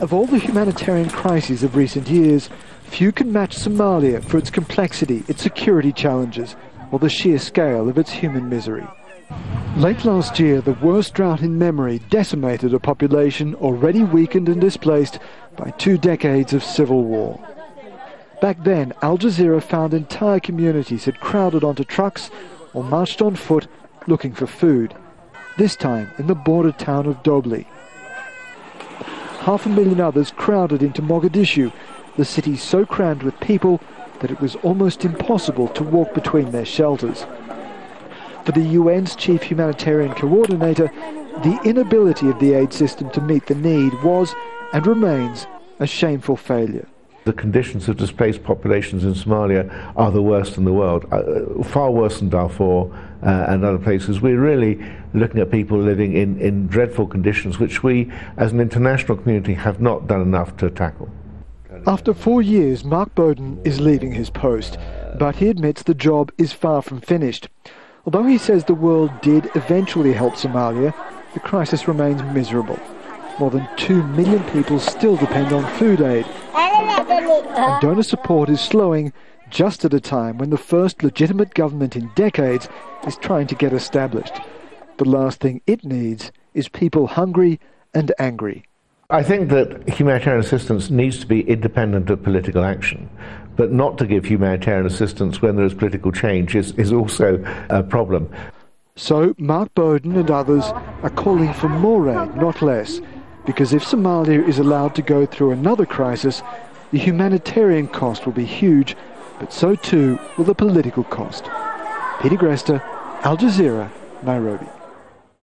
Of all the humanitarian crises of recent years, few can match Somalia for its complexity, its security challenges, or the sheer scale of its human misery. Late last year, the worst drought in memory decimated a population already weakened and displaced by 2 decades of civil war. Back then, Al Jazeera found entire communities had crowded onto trucks or marched on foot looking for food, this time in the border town of Dobli. 500,000 others crowded into Mogadishu, the city so crammed with people that it was almost impossible to walk between their shelters. For the UN's chief humanitarian coordinator, the inability of the aid system to meet the need was, and remains, a shameful failure. The conditions of displaced populations in Somalia are the worst in the world, far worse than Darfur and other places. We're really looking at people living in dreadful conditions which we, as an international community, have not done enough to tackle. After 4 years, Mark Boden is leaving his post, but he admits the job is far from finished. Although he says the world did eventually help Somalia, the crisis remains miserable. More than 2 million people still depend on food aid, and donor support is slowing just at a time when the first legitimate government in decades is trying to get established. The last thing it needs is people hungry and angry. I think that humanitarian assistance needs to be independent of political action, but not to give humanitarian assistance when there is political change is also a problem. So Mark Bowden and others are calling for more aid, not less, because if Somalia is allowed to go through another crisis, the humanitarian cost will be huge, but so too will the political cost. Peter Greste, Al Jazeera, Nairobi.